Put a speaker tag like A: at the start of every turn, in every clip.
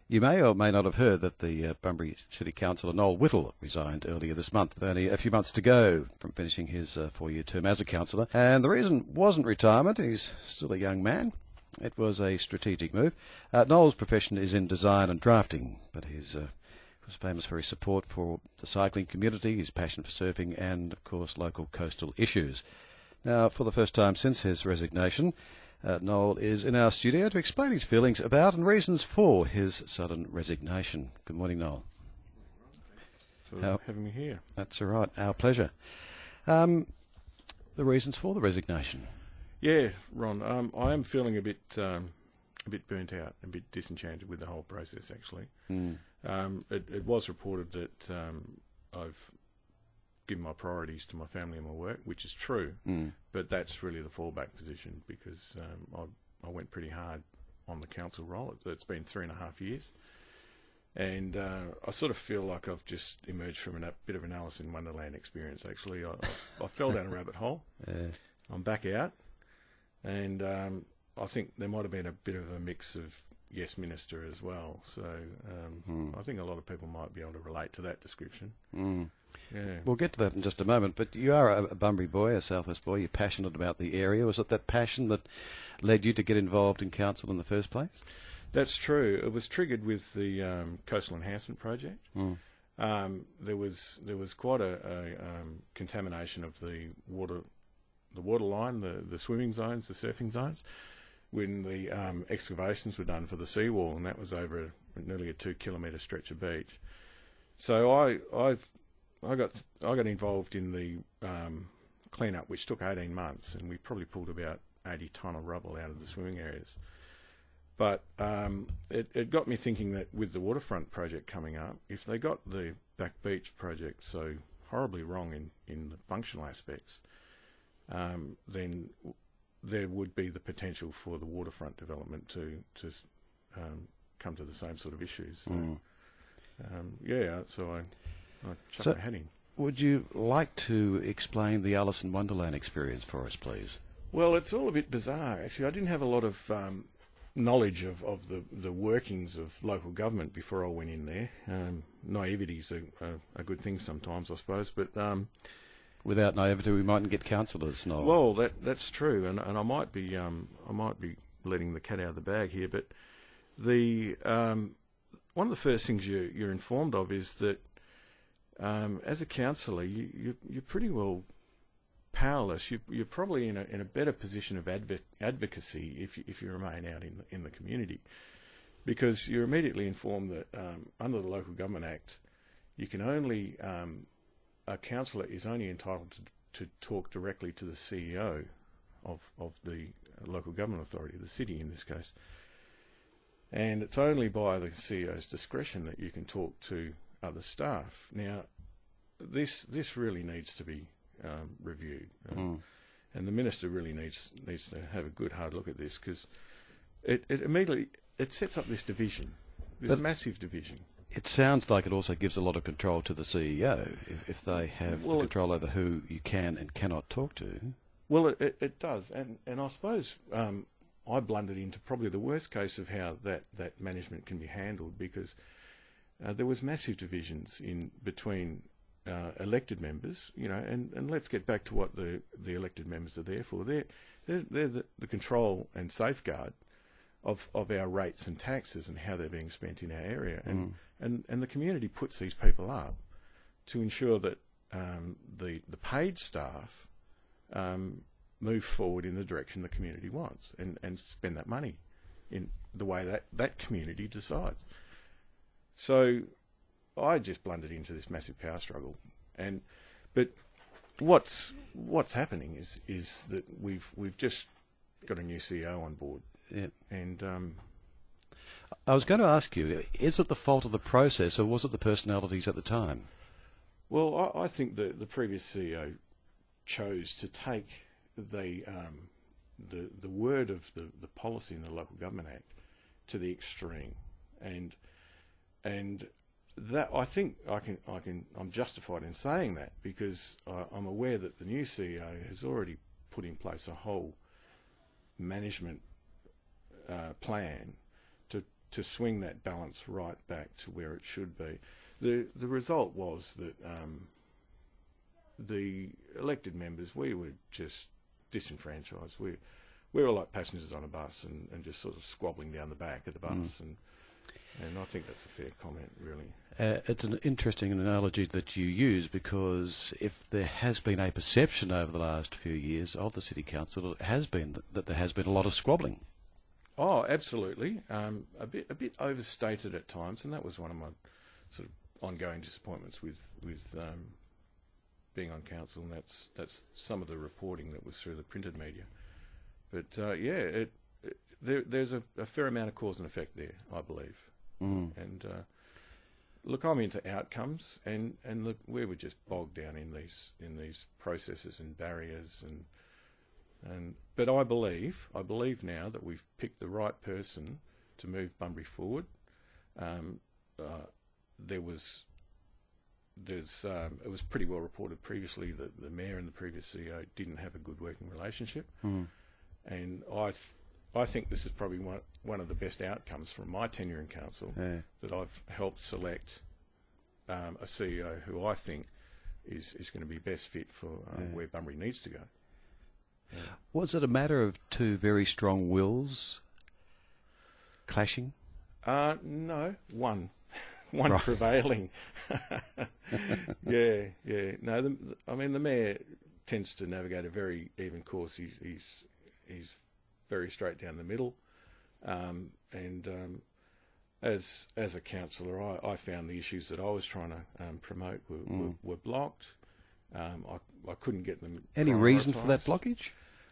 A: You may or may not have heard that the Bunbury City Councillor Noel Whittle resigned earlier this month, with only a few months to go from finishing his 4-year term as a councillor. And the reason wasn't retirement. He's still a young man. It was a strategic move. Noel's profession is in design and drafting, but he was famous for his support for the cycling community, his passion for surfing, and, of course, local coastal issues. Now, for the first time since his resignation, Noel is in our studio to explain his feelings about and reasons for his sudden resignation. Good morning, Noel.
B: Thanks for having me here.
A: That's all right. Our pleasure. The reasons for the resignation?
B: Yeah, Ron. I am feeling a bit burnt out, a bit disenchanted with the whole process. Actually, it was reported that I've given my priorities to my family and my work, which is true, but that's really the fallback position because I went pretty hard on the council role. It's been 3.5 years, and I sort of feel like I've just emerged from a bit of an Alice in Wonderland experience. Actually, I fell down a rabbit hole. Yeah. I'm back out, and I think there might have been a bit of a mix of yes minister as well. So I think a lot of people might be able to relate to that description. Yeah.
A: We'll get to that in just a moment, but you are a Bunbury boy, a Southwest boy. You're passionate about the area. Was it that passion that led you to get involved in council in the first place?
B: That's true. It was triggered with the Coastal Enhancement Project. There was quite a contamination of the water line, the swimming zones, the surfing zones, when the excavations were done for the seawall, and that was over nearly a 2-kilometre stretch of beach. So I got involved in the clean-up, which took 18 months, and we probably pulled about 80 tonne of rubble out of the swimming areas. But it got me thinking that with the waterfront project coming up, if they got the Back Beach project so horribly wrong in the functional aspects, then there would be the potential for the waterfront development to come to the same sort of issues. So I chucked my head in.
A: Would you like to explain the Alice in Wonderland experience for us, please?
B: Well, it's all a bit bizarre, actually. I didn't have a lot of knowledge of the workings of local government before I went in there. Naivety's a good thing sometimes, I suppose, but
A: without naivety, we mightn't get councillors, Noel.
B: Well, that's true, and I might be letting the cat out of the bag here, but the one of the first things you're informed of is that as a councillor, you're pretty well powerless. You're probably in a better position of advocacy if you remain out in the community, because you're immediately informed that under the Local Government Act, you can only a councillor is only entitled to talk directly to the CEO of the local government authority, the city in this case. And it's only by the CEO's discretion that you can talk to other staff. Now, this really needs to be reviewed, and the minister really needs to have a good hard look at this, because it immediately sets up this division, this massive division.
A: It sounds like it also gives a lot of control to the CEO if they have control over who you can and cannot talk to.
B: Well, it does, and I suppose I blundered into probably the worst case of how that management can be handled, because there was massive divisions between elected members, and let's get back to what the elected members are there for. They're the control and safeguard of our rates and taxes and how they're being spent in our area, and the community puts these people up to ensure that the paid staff move forward in the direction the community wants and spend that money in the way that community decides. So I just blundered into this massive power struggle, but what's happening is that we've just got a new CEO on board.
A: Yeah.
B: And
A: I was going to ask you, is it the fault of the process, or was it the personalities at the time?
B: Well, I think the previous CEO chose to take the word of the policy in the Local Government Act to the extreme, and that I think I'm justified in saying that, because I'm aware that the new CEO has already put in place a whole management plan to swing that balance right back to where it should be. The result was that the elected members, we were just disenfranchised. We were like passengers on a bus and just sort of squabbling down the back of the bus, and I think that's a fair comment, really.
A: It's an interesting analogy that you use, because if there has been a perception over the last few years of the City Council, it has been that there has been a lot of squabbling.
B: Oh, absolutely. A bit overstated at times, and that was one of my sort of ongoing disappointments with being on council, and that's some of the reporting that was through the printed media. But there's a fair amount of cause and effect there, I believe. And look, I'm into outcomes, and look, we were just bogged down in these processes and barriers, but I believe now that we've picked the right person to move Bunbury forward. It was pretty well reported previously that the mayor and the previous CEO didn't have a good working relationship, and I think this is probably one of the best outcomes from my tenure in council, that I've helped select a CEO who I think is going to be best fit for where Bunbury needs to go. Yeah.
A: Was it a matter of two very strong wills clashing?
B: No, one
A: Right.
B: prevailing. Yeah. No, the mayor tends to navigate a very even course. He's very straight down the middle, and as a councillor, I found the issues that I was trying to promote were blocked. I couldn't get them.
A: Any reason for that blockage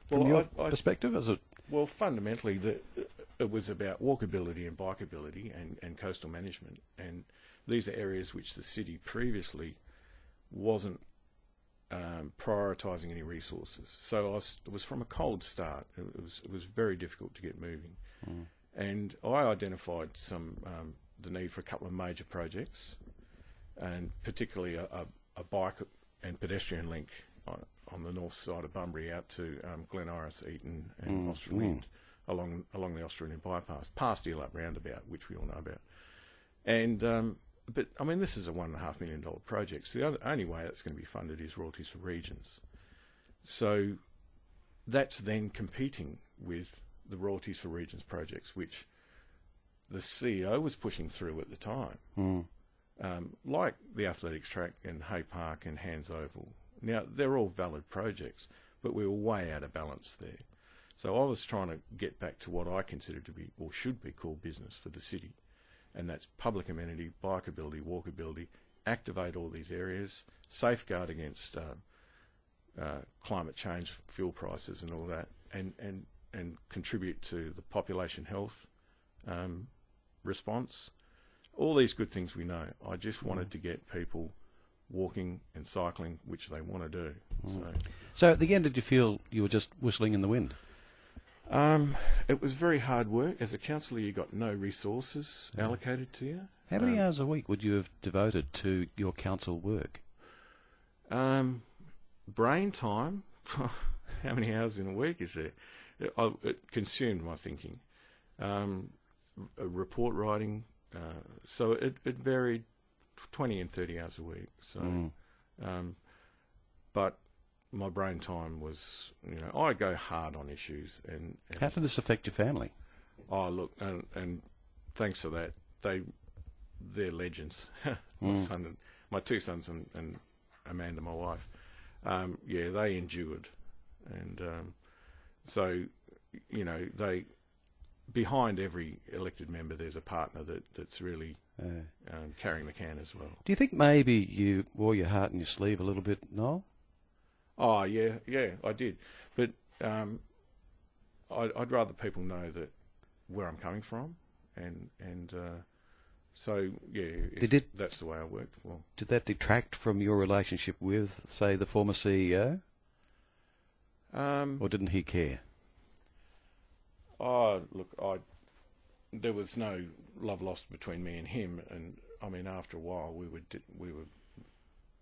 A: from your perspective? Is it?
B: Well, fundamentally, it was about walkability and bikeability and coastal management, and these are areas which the city previously wasn't prioritising any resources. So it was from a cold start. It was very difficult to get moving, and I identified the need for a couple of major projects, and particularly a bike and pedestrian link on the north side of Bunbury out to Glen Iris, Eaton and Australind, along the Australind bypass, past Eelup roundabout, which we all know about. And but I mean, this is a $1.5 million project. So the only way that's going to be funded is royalties for regions. So that's then competing with the royalties for regions projects, which the CEO was pushing through at the time, like the athletics track and Hay Park and Hands Oval. Now, they're all valid projects, but we were way out of balance there. So I was trying to get back to what I consider to be, or should be, core business for the city. And that's public amenity, bikeability, walkability, activate all these areas, safeguard against climate change, fuel prices and all that, and contribute to the population health response. All these good things we know. I just wanted to get people walking and cycling, which they want to do.
A: So at the end, did you feel you were just whistling in the wind?
B: It was very hard work. As a councillor, you got no resources allocated to you.
A: How many hours a week would you have devoted to your council work?
B: Brain time. How many hours in a week is there? It consumed my thinking. Report writing. So it varied 20 and 30 hours a week. So, but my brain time was, I go hard on issues. And
A: how did this affect your family?
B: Oh, look, and thanks for that. They're legends. My two sons and Amanda, my wife. They endured, and so they. Behind every elected member, there's a partner that's really carrying the can as well.
A: Do you think maybe you wore your heart on your sleeve a little bit, Noel?
B: Oh, yeah, I did. But I'd rather people know that where I'm coming from, and so that's the way I work. Well,
A: did that detract from your relationship with, say, the former CEO? Or didn't he care?
B: Oh, look, there was no love lost between me and him, and I mean, after a while, we were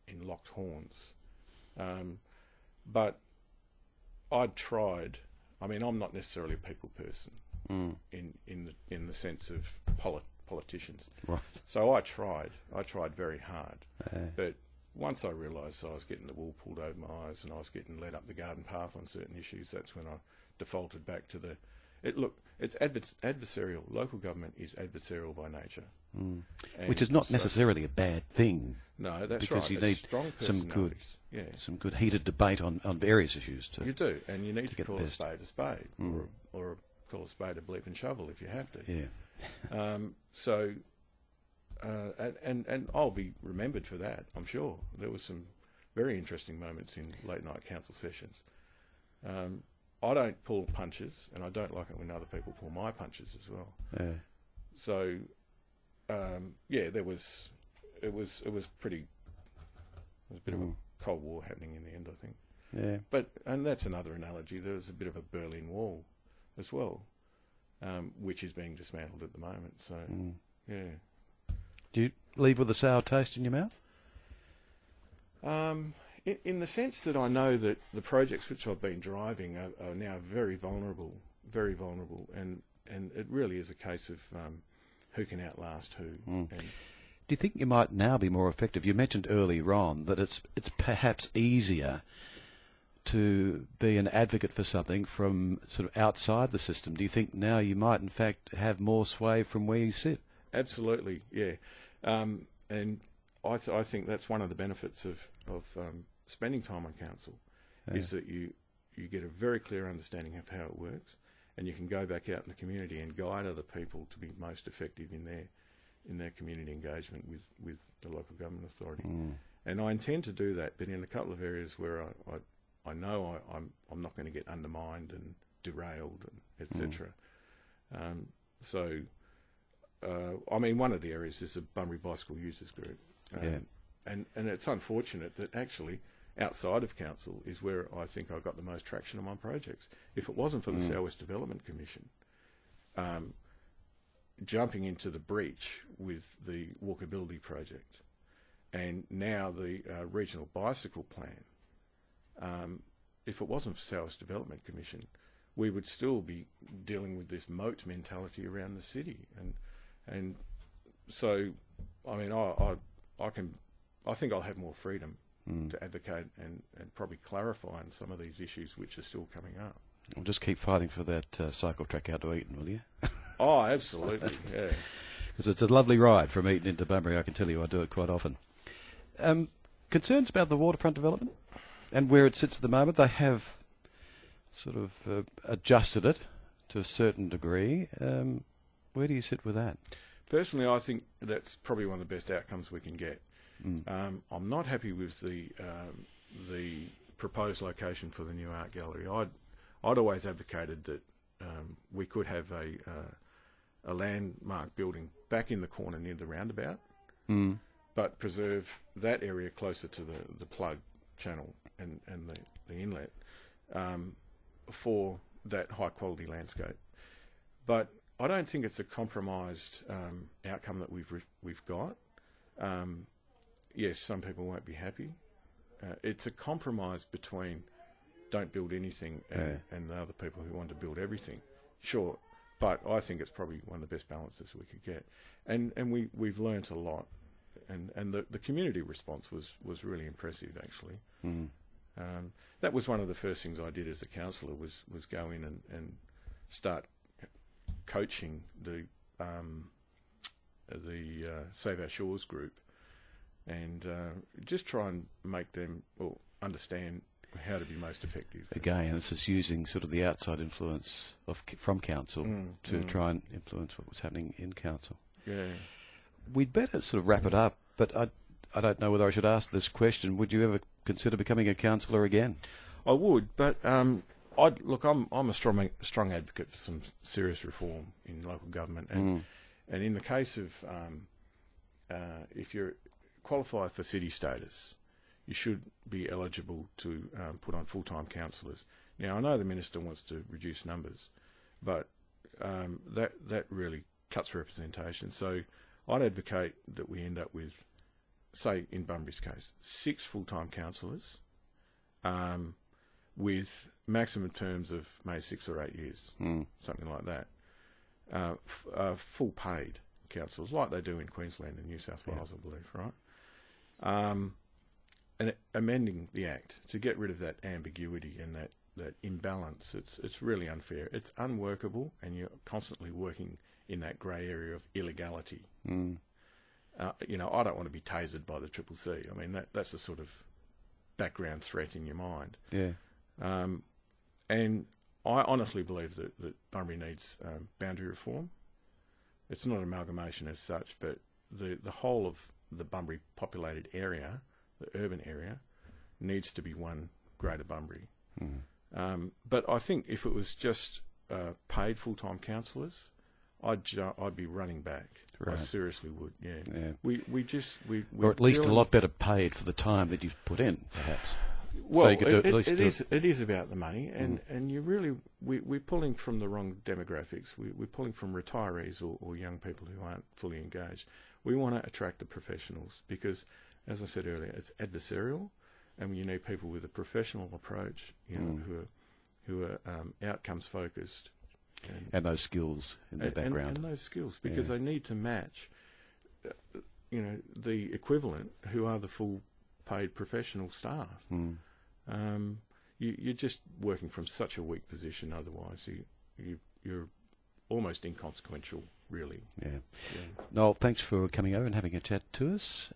B: in locked horns. But I'd tried. I mean, I'm not necessarily a people person, in the sense of politicians.
A: Right.
B: So I tried very hard, but once I realised I was getting the wool pulled over my eyes and I was getting led up the garden path on certain issues, that's when I defaulted back to it's adversarial. Local government is adversarial by nature.
A: Which is not necessarily a bad thing.
B: No, that's
A: because
B: right.
A: you
B: It's
A: need
B: strong
A: some good heated debate on various issues too.
B: You do, and you need to call a
A: best.
B: spade, or call a spade a bleep and shovel if you have to.
A: Yeah.
B: And I'll be remembered for that, I'm sure. There was some very interesting moments in late night council sessions. I don't pull punches, and I don't like it when other people pull my punches as well.
A: Yeah.
B: So, it was a bit of a Cold War happening in the end, I think.
A: Yeah.
B: And that's another analogy. There was a bit of a Berlin Wall as well, which is being dismantled at the moment. So, yeah.
A: Do you leave with a sour taste in your mouth?
B: In the sense that I know that the projects which I've been driving are now very vulnerable, and it really is a case of who can outlast who. And
A: do you think you might now be more effective? You mentioned earlier on that it's perhaps easier to be an advocate for something from sort of outside the system. Do you think now you might in fact have more sway from where you sit?
B: Absolutely, yeah. And I think that's one of the benefits of spending time on council, is that you get a very clear understanding of how it works, and you can go back out in the community and guide other people to be most effective in their community engagement with the local government authority. And I intend to do that, but in a couple of areas where I know I'm not going to get undermined and derailed, and etc. One of the areas is the Bunbury Bicycle Users Group. And it's unfortunate that actually outside of council is where I think I got the most traction on my projects. If it wasn't for the South West Development Commission jumping into the breach with the walkability project, and now the regional bicycle plan, if it wasn't for South West Development Commission, we would still be dealing with this moat mentality around the city. And so, I think I'll have more freedom to advocate and probably clarify on some of these issues which are still coming up.
A: We'll just keep fighting for that cycle track out to Eton, will you?
B: Oh, absolutely, yeah.
A: Because it's a lovely ride from Eton into Bunbury, I can tell you. I do it quite often. Concerns about the waterfront development and where it sits at the moment? They have sort of adjusted it to a certain degree. Where do you sit with that?
B: Personally, I think that's probably one of the best outcomes we can get. I'm not happy with the proposed location for the new art gallery. I'd always advocated that we could have a landmark building back in the corner near the roundabout, but preserve that area closer to the plug channel and the inlet for that high quality landscape. But I don't think it's a compromised outcome that we've got. Yes, some people won't be happy. It's a compromise between don't build anything and the other people who want to build everything. Sure, but I think it's probably one of the best balances we could get. And we've learnt a lot. And the community response was really impressive, actually. That was one of the first things I did as a councillor was go in and start coaching the Save Our Shores group, and just try and make them understand how to be most effective.
A: Again, this is using sort of the outside influence from council to try and influence what was happening in council.
B: Yeah.
A: We'd better sort of wrap it up, but I don't know whether I should ask this question. Would you ever consider becoming a councillor again?
B: I would, but I'm a strong advocate for some serious reform in local government, and in the case of if you're qualified for city status, you should be eligible to put on full-time councillors. Now, I know the Minister wants to reduce numbers, but that really cuts representation. So I'd advocate that we end up with, say, in Bunbury's case, 6 full-time councillors with maximum terms of maybe 6 or 8 years, something like that. full paid councillors, like they do in Queensland and New South Wales, I believe, right? And amending the Act to get rid of that ambiguity and that imbalance. It's really unfair. It's unworkable, and you're constantly working in that grey area of illegality.
A: Mm.
B: I don't want to be tasered by the CCC. I mean, that's a sort of background threat in your mind.
A: Yeah.
B: And I honestly believe that Bunbury needs boundary reform. It's not an amalgamation as such, but the whole of the Bunbury populated area, the urban area, needs to be one greater Bunbury.
A: Mm.
B: But I think if it was just paid full-time councillors, I'd be running back.
A: Right.
B: I seriously would. Yeah.
A: Yeah.
B: Or
A: at least a lot better paid for the time that you've put in, perhaps.
B: Well,
A: so you could
B: it is about the money, and you really we're pulling from the wrong demographics. We're pulling from retirees or young people who aren't fully engaged. We want to attract the professionals because, as I said earlier, it's adversarial, and you need people with a professional approach, who are outcomes focused,
A: and those skills in their background,
B: and those skills because they need to match, the equivalent who are the full paid professional staff.
A: Mm.
B: You're just working from such a weak position. Otherwise, you're almost inconsequential, really.
A: Yeah. Noel, thanks for coming over and having a chat to us.